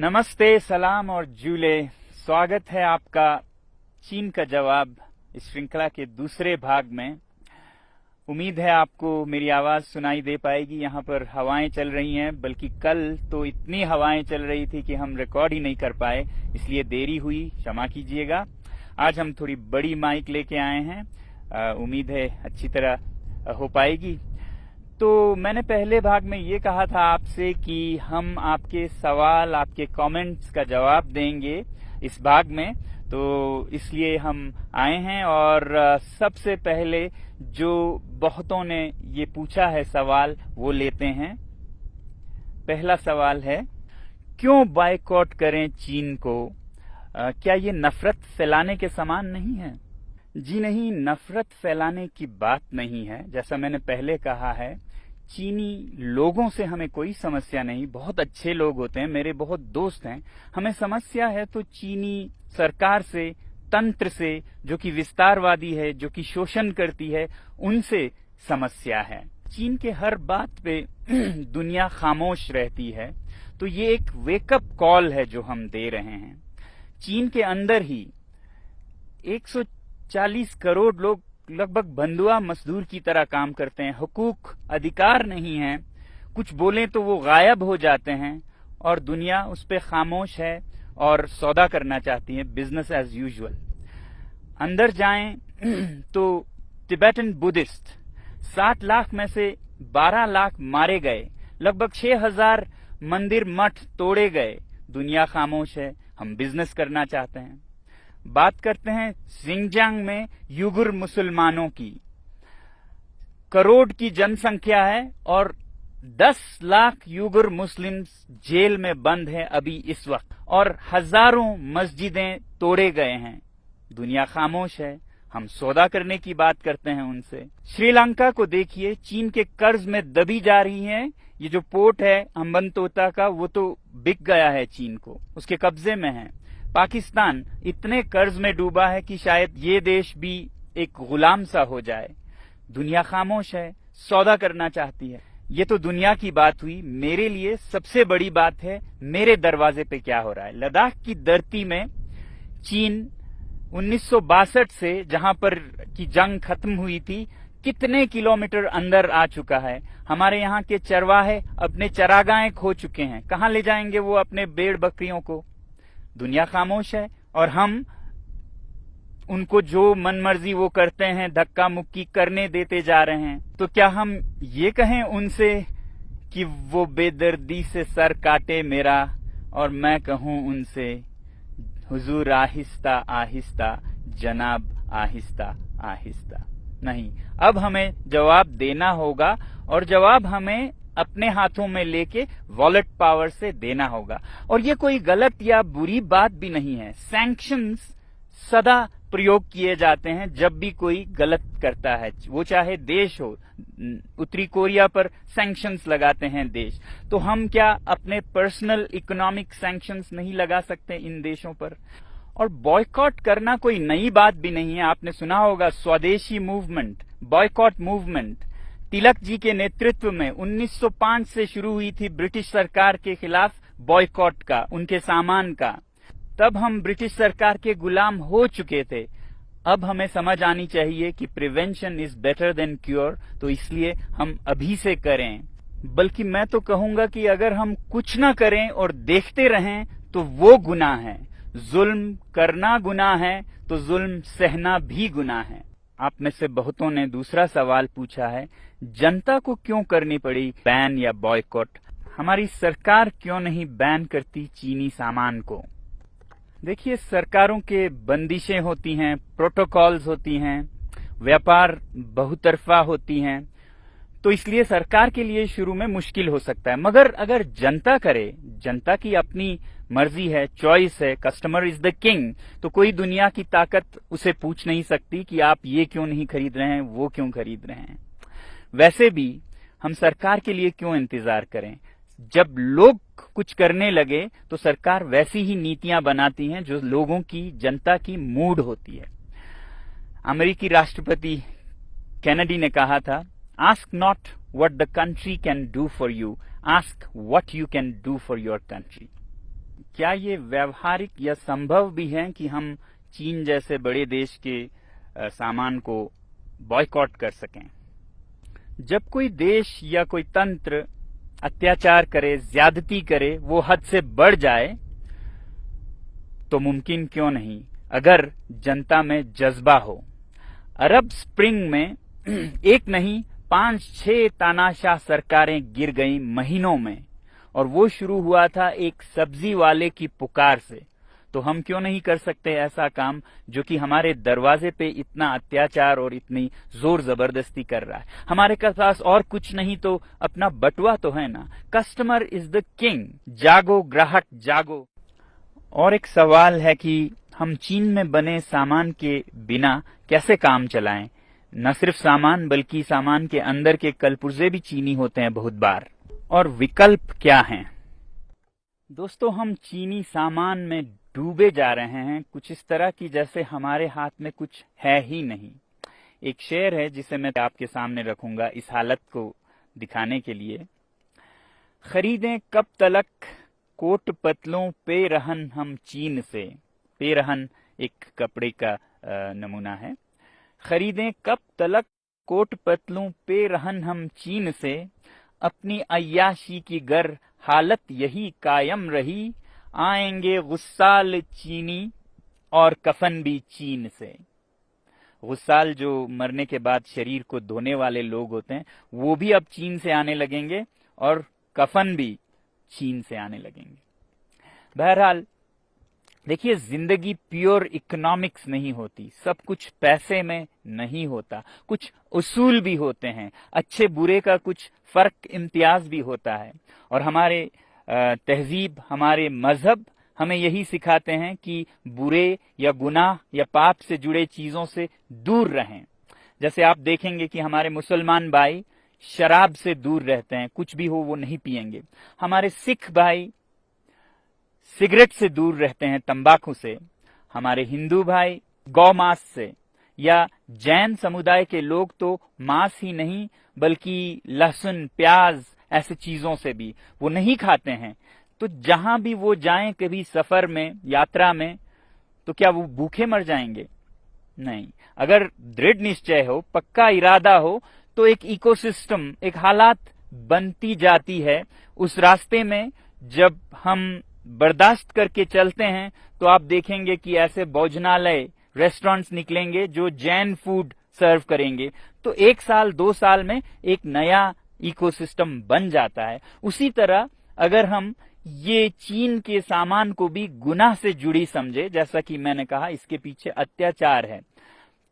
नमस्ते, सलाम और जूले। स्वागत है आपका चीन का जवाब इस श्रृंखला के दूसरे भाग में। उम्मीद है आपको मेरी आवाज सुनाई दे पाएगी। यहाँ पर हवाएं चल रही हैं, बल्कि कल तो इतनी हवाएं चल रही थी कि हम रिकॉर्ड ही नहीं कर पाए, इसलिए देरी हुई, क्षमा कीजिएगा। आज हम थोड़ी बड़ी माइक लेके आए हैं, उम्मीद है अच्छी तरह हो पाएगी। तो मैंने पहले भाग में ये कहा था आपसे कि हम आपके सवाल, आपके कमेंट्स का जवाब देंगे इस भाग में, तो इसलिए हम आए हैं। और सबसे पहले जो बहुतों ने ये पूछा है सवाल, वो लेते हैं। पहला सवाल है, क्यों बायकॉट करें चीन को? क्या ये नफरत फैलाने के समान नहीं है? जी नहीं, नफरत फैलाने की बात नहीं है। जैसा मैंने पहले कहा है, चीनी लोगों से हमें कोई समस्या नहीं, बहुत अच्छे लोग होते हैं, मेरे बहुत दोस्त हैं। हमें समस्या है तो चीनी सरकार से, तंत्र से, जो कि विस्तारवादी है, जो कि शोषण करती है, उनसे समस्या है। चीन के हर बात पे दुनिया खामोश रहती है, तो ये एक वेकअप कॉल है जो हम दे रहे हैं। चीन के अंदर ही 140 करोड़ लोग लगभग बंधुआ मजदूर की तरह काम करते हैं, हुकूक अधिकार नहीं है, कुछ बोलें तो वो गायब हो जाते हैं, और दुनिया उस पे खामोश है और सौदा करना चाहती है, बिजनेस एज यूजुअल। अंदर जाएं तो तिब्बतन बुद्धिस्ट 60 लाख में से 12 लाख मारे गए, लगभग 6000 मंदिर मठ तोड़े गए। दुनिया खामोश है, हम बिजनेस करना चाहते हैं। बात करते हैं सिंगजांग में युगुर मुसलमानों की। करोड़ की जनसंख्या है और 10 लाख युगुर मुस्लिम्स जेल में बंद हैं अभी इस वक्त, और हजारों मस्जिदें तोड़े गए हैं। दुनिया खामोश है, हम सौदा करने की बात करते हैं उनसे। श्रीलंका को देखिए, चीन के कर्ज में दबी जा रही है। ये जो पोर्ट है हम्बनतोता का, वो तो बिक गया है चीन को, उसके कब्जे में है। पाकिस्तान इतने कर्ज में डूबा है कि शायद ये देश भी एक गुलाम सा हो जाए। दुनिया खामोश है, सौदा करना चाहती है। ये तो दुनिया की बात हुई। मेरे लिए सबसे बड़ी बात है मेरे दरवाजे पे क्या हो रहा है। लद्दाख की धरती में चीन 1962 से, जहां पर की जंग खत्म हुई थी, कितने किलोमीटर अंदर आ चुका है। हमारे यहाँ के चरवाहे अपने चरागाहें खो चुके हैं। कहाँ ले जाएंगे वो अपने भेड़ बकरियों को? दुनिया खामोश है और हम उनको जो मनमर्जी वो करते हैं, धक्का मुक्की करने देते जा रहे हैं। तो क्या हम ये कहें उनसे कि वो बेदर्दी से सर काटे मेरा, और मैं कहूं उनसे, हुजूर आहिस्ता आहिस्ता, जनाब आहिस्ता आहिस्ता? नहीं, अब हमें जवाब देना होगा, और जवाब हमें अपने हाथों में लेके वॉलेट पावर से देना होगा। और ये कोई गलत या बुरी बात भी नहीं है। सैंक्शंस सदा प्रयोग किए जाते हैं जब भी कोई गलत करता है, वो चाहे देश हो। उत्तरी कोरिया पर सैंक्शंस लगाते हैं देश, तो हम क्या अपने पर्सनल इकोनॉमिक सैंक्शंस नहीं लगा सकते इन देशों पर? और बॉयकॉट करना कोई नई बात भी नहीं है। आपने सुना होगा स्वदेशी movement, boycott movement. Tilak ji के नेतृत्व में 1905 से शुरू हुई थी ब्रिटिश सरकार के खिलाफ बॉयकॉट का, उनके सामान का। तब हम ब्रिटिश सरकार के गुलाम हो चुके थे। अब हमें समझ आनी चाहिए कि prevention is better than cure, तो इसलिए हम अभी से करें। बल्कि मैं तो कहूंगा कि अगर हम कुछ ना करें और देखते रहें तो वो गुनाह है। जुल्म करना गुनाह है तो जुल्म सहना भी गुनाह है। आप में से बहुतों ने दूसरा सवाल पूछा है, जनता को क्यों करनी पड़ी बैन या बॉयकॉट? हमारी सरकार क्यों नहीं बैन करती चीनी सामान को? देखिए, सरकारों के बंदिशें होती हैं, प्रोटोकॉल्स होती हैं, व्यापार बहुतरफा होती हैं, तो इसलिए सरकार के लिए शुरू में मुश्किल हो सकता है। मगर अगर जनता करे, जनता की अपनी मर्जी है, चॉइस है, कस्टमर इज द किंग, तो कोई दुनिया की ताकत उसे पूछ नहीं सकती कि आप ये क्यों नहीं खरीद रहे हैं, वो क्यों खरीद रहे हैं। वैसे भी हम सरकार के लिए क्यों इंतजार करें? जब लोग कुछ करने लगे तो सरकार वैसी ही नीतियां बनाती हैं जो लोगों की, जनता की मूड होती है। अमेरिकी राष्ट्रपति कैनेडी ने कहा था, ask not what the country can do for you, ask what you can do for your country. क्या ये व्यावहारिक या संभव भी है कि हम चीन जैसे बड़े देश के सामान को बॉयकॉट कर सकें? जब कोई देश या कोई तंत्र अत्याचार करे, ज्यादती करे, वो हद से बढ़ जाए, तो मुमकिन क्यों नहीं अगर जनता में जज्बा हो। अरब स्प्रिंग में एक नहीं 5-6 तानाशाह सरकारें गिर गईं महीनों में, और वो शुरू हुआ था एक सब्जी वाले की पुकार से। तो हम क्यों नहीं कर सकते ऐसा काम जो कि हमारे दरवाजे पे इतना अत्याचार और इतनी जोर जबरदस्ती कर रहा है। हमारे पास और कुछ नहीं तो अपना बटुआ तो है ना। कस्टमर इज द किंग, जागो ग्राहक जागो। और एक सवाल है कि हम चीन में बने सामान के बिना कैसे काम चलाएं। न सिर्फ सामान बल्कि सामान के अंदर के कलपुर्जे भी चीनी होते हैं बहुत बार। और विकल्प क्या हैं? दोस्तों, हम चीनी सामान में डूबे जा रहे हैं, कुछ इस तरह की जैसे हमारे हाथ में कुछ है ही नहीं। एक शेर है जिसे मैं आपके सामने रखूंगा इस हालत को दिखाने के लिए। खरीदें कब तलक कोट पतलों पे रहन हम चीन से। पे रहन एक कपड़े का नमूना है। खरीदें कब तलक कोट पतलों पे रहन हम चीन से, अपनी अय्याशी की गर हालत यही कायम रही, आएंगे गुस्साल चीनी और कफन भी चीन से। गुस्साल जो मरने के बाद शरीर को धोने वाले लोग होते हैं, वो भी अब चीन से आने लगेंगे और कफन भी चीन से आने लगेंगे। बहरहाल देखिए, जिंदगी प्योर इकोनॉमिक्स नहीं होती, सब कुछ पैसे में नहीं होता, कुछ उसूल भी होते हैं, अच्छे बुरे का कुछ फर्क इम्तियाज भी होता है। और हमारे तहजीब, हमारे मजहब हमें यही सिखाते हैं कि बुरे या गुनाह या पाप से जुड़े चीजों से दूर रहें। जैसे आप देखेंगे कि हमारे मुसलमान भाई शराब से दूर रहते हैं, कुछ भी हो वो नहीं पिएंगे। हमारे सिख भाई सिगरेट से दूर रहते हैं, तंबाकू से। हमारे हिंदू भाई गौ मांस से, या जैन समुदाय के लोग तो मांस ही नहीं बल्कि लहसुन, प्याज ऐसे चीजों से भी वो नहीं खाते हैं। तो जहां भी वो जाएं कभी सफर में, यात्रा में, तो क्या वो भूखे मर जाएंगे? नहीं। अगर दृढ़ निश्चय हो, पक्का इरादा हो, तो एक इकोसिस्टम, एक हालात बनती जाती है। उस रास्ते में जब हम बर्दाश्त करके चलते हैं तो आप देखेंगे कि ऐसे भोजनालय, रेस्टोरेंट्स निकलेंगे जो जैन फूड सर्व करेंगे। तो 1 साल 2 साल में एक नया इकोसिस्टम बन जाता है। उसी तरह अगर हम ये चीन के सामान को भी गुनाह से जुड़ी समझे, जैसा कि मैंने कहा इसके पीछे अत्याचार है,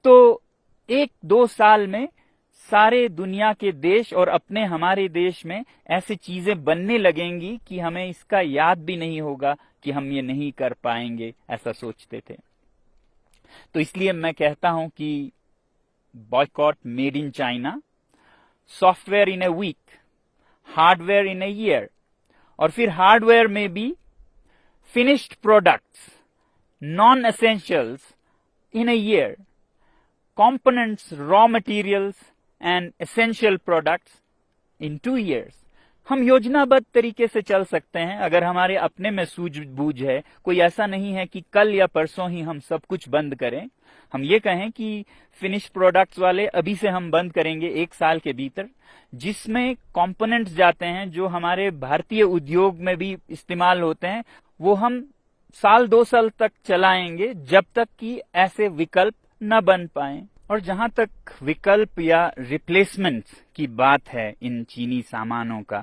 तो 1-2 साल में सारे दुनिया के देश और अपने हमारे देश में ऐसी चीजें बनने लगेंगी कि हमें इसका याद भी नहीं होगा कि हम ये नहीं कर पाएंगे, ऐसा सोचते थे। तो इसलिए मैं कहता हूं कि boycott made in China, software in a week, hardware in a year, और फिर हार्डवेयर में भी finished products, non essentials in a year, components, raw materials and essential products in 2 years। हम योजनाबद्ध तरीके से चल सकते हैं अगर हमारे अपने में सूझबूझ है। कोई ऐसा नहीं है कि कल या परसों ही हम सब कुछ बंद करें। हम ये कहें कि फिनिश प्रोडक्ट्स वाले अभी से हम बंद करेंगे 1 साल के भीतर, जिसमें कंपोनेंट्स जाते हैं जो हमारे भारतीय उद्योग में भी इस्तेमाल होते हैं, वो हम 1-2 साल तक चलाएंगे जब तक कि ऐसे विकल्प न बन पाए। और जहां तक विकल्प या रिप्लेसमेंट्स की बात है इन चीनी सामानों का,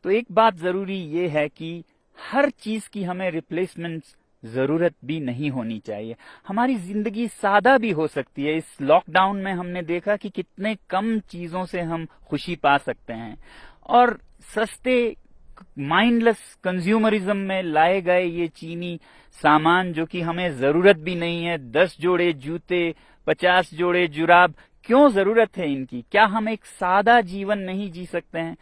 तो एक बात जरूरी ये है कि हर चीज की हमें रिप्लेसमेंट्स जरूरत भी नहीं होनी चाहिए। हमारी जिंदगी सादा भी हो सकती है। इस लॉकडाउन में हमने देखा कि कितने कम चीजों से हम खुशी पा सकते हैं, और सस्ते माइंडलेस कंज्यूमरिज्म में लाए गए ये चीनी सामान जो कि हमें जरूरत भी नहीं है, 10 जोड़े जूते, 50 जोड़े जुराब, क्यों जरूरत है इनकी? क्या हम एक सादा जीवन नहीं जी सकते हैं?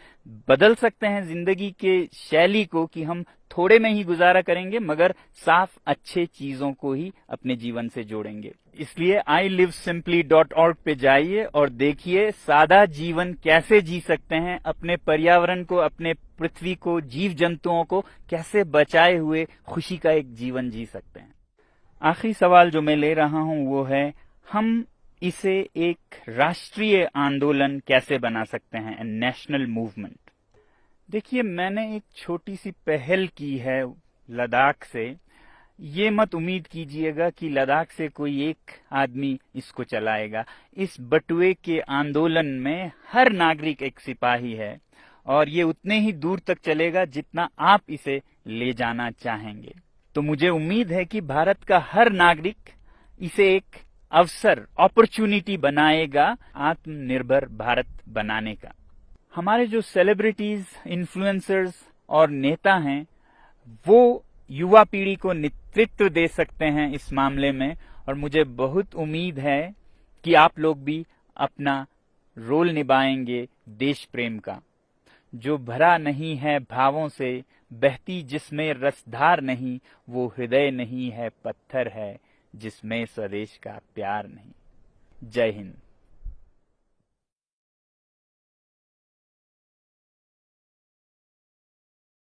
बदल सकते हैं जिंदगी के शैली को कि हम थोड़े में ही गुजारा करेंगे मगर साफ अच्छे चीजों को ही अपने जीवन से जोड़ेंगे। इसलिए ilivesimply.org पे जाइए और देखिए सादा जीवन कैसे जी सकते हैं, अपने पर्यावरण को, अपने पृथ्वी को, जीव जंतुओं को कैसे बचाए हुए खुशी का एक जीवन जी सकते हैं। आखिरी सवाल जो मैं ले रहा हूं वो है, हम इसे एक राष्ट्रीय आंदोलन कैसे बना सकते हैं, ए नेशनल मूवमेंट। देखिए, मैंने एक छोटी सी पहल की है लद्दाख से। ये मत उम्मीद कीजिएगा कि लद्दाख से कोई एक आदमी इसको चलाएगा। इस बटुए के आंदोलन में हर नागरिक एक सिपाही है और ये उतने ही दूर तक चलेगा जितना आप इसे ले जाना चाहेंगे। तो मुझे उम्मीद है कि भारत का हर नागरिक इसे एक अवसर, अपॉर्चुनिटी बनाएगा आत्मनिर्भर भारत बनाने का। हमारे जो सेलिब्रिटीज, इन्फ्लुएंसर्स और नेता हैं, वो युवा पीढ़ी को नेतृत्व दे सकते हैं इस मामले में, और मुझे बहुत उम्मीद है कि आप लोग भी अपना रोल निभाएंगे देश प्रेम का। जो भरा नहीं है भावों से, बहती जिसमें रसधार नहीं, वो हृदय नहीं है, पत्थर है जिसमें स्वदेश का प्यार नहीं। जय हिंद।